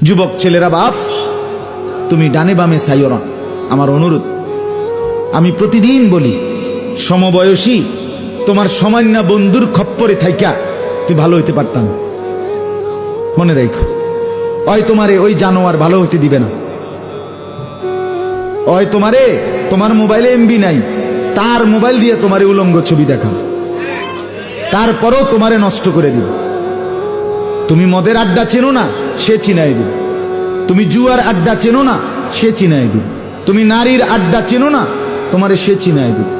যুবক ছেলেরা বাপ, তুমি ডানে বামে চাইও না, আমার অনুরোধ। আমি প্রতিদিন বলি, সমবয়সী তোমার সামান্য বন্ধুর খপ্পরে থাইকা তুই ভালো হইতে পারতাম। মনে রাখো, হয় তোমারে ওই জানোয়ার ভালো হইতে দিবে না, হয় তোমারে তোমার মোবাইলে এমবি নাই, তার মোবাইল দিয়ে তোমারে উলঙ্গ ছবি দেখাও, তারপরও তোমারে নষ্ট করে দিবে। তুমি মদের আড্ডা চেনো না, সে চিনাই দিবে। তুমি জুয়ার আড্ডা চেনো না, সে চিনাই দিবে। তুমি নারীর আড্ডা চেনো না, তোমারে সে চিনাই দিবে।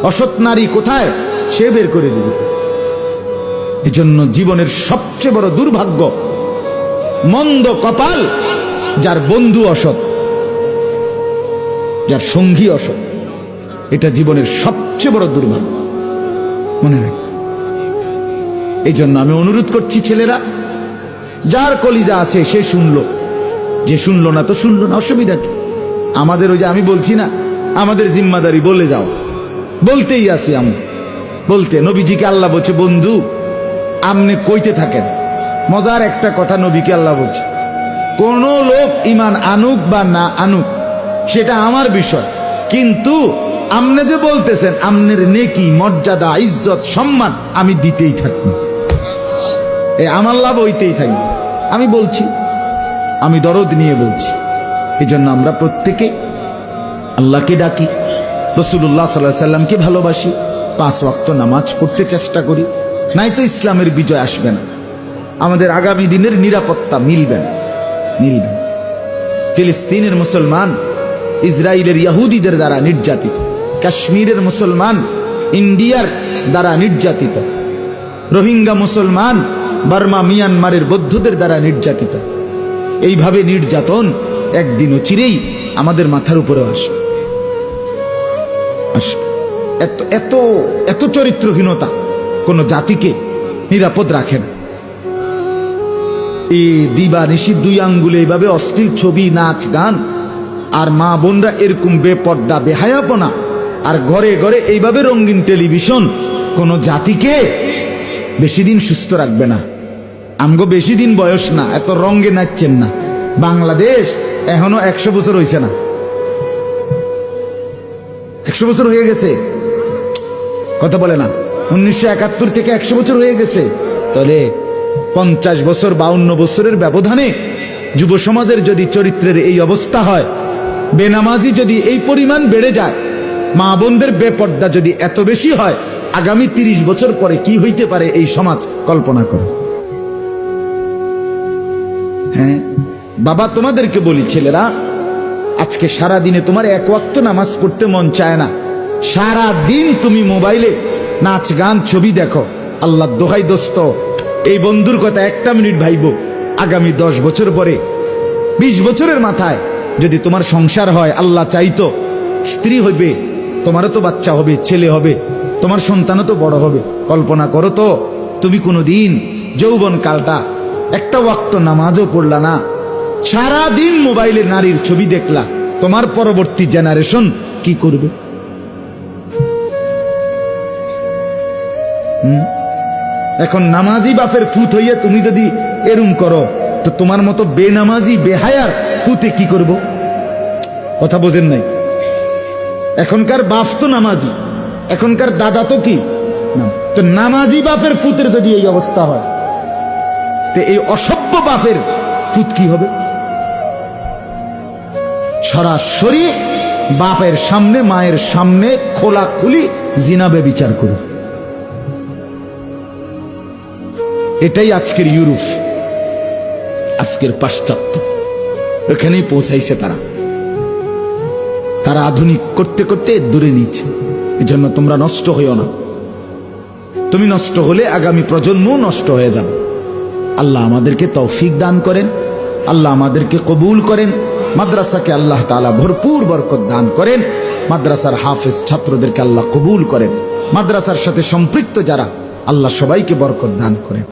অসৎ নারী কোথায়, সে বের করে দিবে। এজন্য জীবনের সবচেয়ে বড় দুর্ভাগ্য, মন্দ কপাল যার বন্ধু অসৎ, যার সঙ্গী অসৎ। এটা জীবনের সবচেয়ে বড় দুর্ভাগ্য, মনে রাখ। এই জন্য আমি অনুরোধ করছি, ছেলেরা, যার কলিজা আছে সে শুনলো, যে শুনলো না তো শুনলো না, অসুবিধা কি? আমাদের ওই যে আমি বলছি না, আমাদের জিম্মাদারি বলে যাও, বলতেই আছি আমি বলতে। নবীজিকে আল্লাহ বলছে, বন্ধু আমনে কইতে থাকেন। মজার একটা কথা নবীকে আল্লাহ বলছে, কোন লোক ইমান আনুক বা না আনুক সেটা আমার বিষয়, কিন্তু আমনে যে বলতেছেন, আমনের নেকি, মর্যাদা, ইজ্জত, সম্মান আমি দিতেই থাকবো, আমার লাভ হইতেই থাকবে। আমি বলছি, আমি দরদ নিয়ে বলছি। এই জন্য আমরা প্রত্যেকে আল্লাহকে ডাকি, রাসূলুল্লাহ সাল্লাল্লাহু আলাইহি সাল্লামকে ভালোবাসি, 5 ওয়াক্ত নামাজ পড়তে চেষ্টা করি, নাই তো ইসলামের বিজয় আসবে না, আমাদের আগামী দিনের নিরাপত্তা মিলবে না। ফিলিস্তিনের মুসলমান ইসরায়েলের ইহুদিদের দ্বারা নির্যাতিত, কাশ্মীরের মুসলমান ইন্ডিয়ার দ্বারা নির্যাতিত, রোহিঙ্গা মুসলমান বার্মা মিয়ানমারের বৌদ্ধদের দ্বারা নির্যাতিত। এইভাবে নির্যাতন একদিন চিরেই আমাদের মাথার উপরে আসবে। এত এত এত চরিত্রহীনতা কোন জাতিকে নিরাপদ রাখে না। এই দিবা নিশি 2 আঙ্গুলে এইভাবে অশ্লীল ছবি, নাচ, গান, আর মা বোনরা এরকম বেপর্দা, বেহায়াপনা, আর ঘরে ঘরে এইভাবে রঙিন টেলিভিশন কোন জাতিকে বেশি দিন সুস্থ রাখবে না। আমগো বেশি দিন বয়স না, এত রঙে নাচছেন না। বাংলাদেশ এখনো 100 বছর হয়েছে না, 100 বছর হয়ে গেছে, কথা বলে না। 1971 থেকে 100 বছর হয়ে গেছে। তাহলে 50 বছর, 52 বছরের ব্যবধানে যুব সমাজের যদি চরিত্রের এই অবস্থা হয়, বেনামাজি যদি এই পরিমাণ বেড়ে যায়, মা বোনদের বেপর্দা যদি এত বেশি হয়, আগামী 30 বছর পরে কি হইতে পারে এই সমাজ, কল্পনা করো। হ্যাঁ বাবা, তোমাদেরকে বলি, ছেলেরা, আজকে সারা দিনে তোমার 1 ওয়াক্ত নামাজ পড়তে মন চায় না, সারা দিন তুমি মোবাইলে নাচ, গান, ছবি দেখো। আল্লাহ দোহাই দোস্ত, এই বন্ধুর কথা 1টা মিনিট ভাইবো। আগামী 10 বছর পরে, 20 বছরের মাথায় যদি তোমার সংসার হয়, আল্লাহ চাইতো স্ত্রী হইবে, তোমারও তো বাচ্চা হবে, ছেলে হবে, তোমার সন্তানও তো বড় হবে। কল্পনা করো তো, তুমি কোনোদিন যৌবন কালটা 1টা ওয়াক্ত নামাজও পড়লা না, সারা দিন মোবাইলে নারীর ছবি দেখলা, তোমার পরবর্তী জেনারেশন কি করবে? এখন নামাজি বাপের ফুত হইয়া তুমি যদি এরম করো, তো তোমার মতো বেনামাজি বেহায়ার ফুতে কি করব? কথা বোঝেন নাই? এখনকার বাপ তো নামাজি, এখনকার দাদা তো কি, তো নামাজি বাপের ফুতের যদি এই অবস্থা হয়, তো এই অসভ্য বাপের ফুত কি হবে? সরাসরি বাপের সামনে, মায়ের সামনে খোলাখুলি জিনাবে বিচার করুন। এটাই আজকের ইউরোপ, আজকের পাশ্চাত্য, এখানেই পৌঁছাইছে তারা। তারা আধুনিক করতে করতে দূরে নিচ্ছে। এজন্য তোমরা নষ্ট হইও না। তুমি নষ্ট হলে আগামী প্রজন্ম নষ্ট হয়ে যাবে। আল্লাহ আমাদেরকে তৌফিক দান করেন, আল্লাহ আমাদেরকে কবুল করেন। মাদ্রাসাকে আল্লাহ তাআলা ভরপুর বরকত দান করেন। মাদ্রাসার হাফেজ ছাত্রদেরকে আল্লাহ কবুল করেন। মাদ্রাসার সাথে সম্পৃক্ত যারা, আল্লাহ সবাইকে বরকত দান করেন।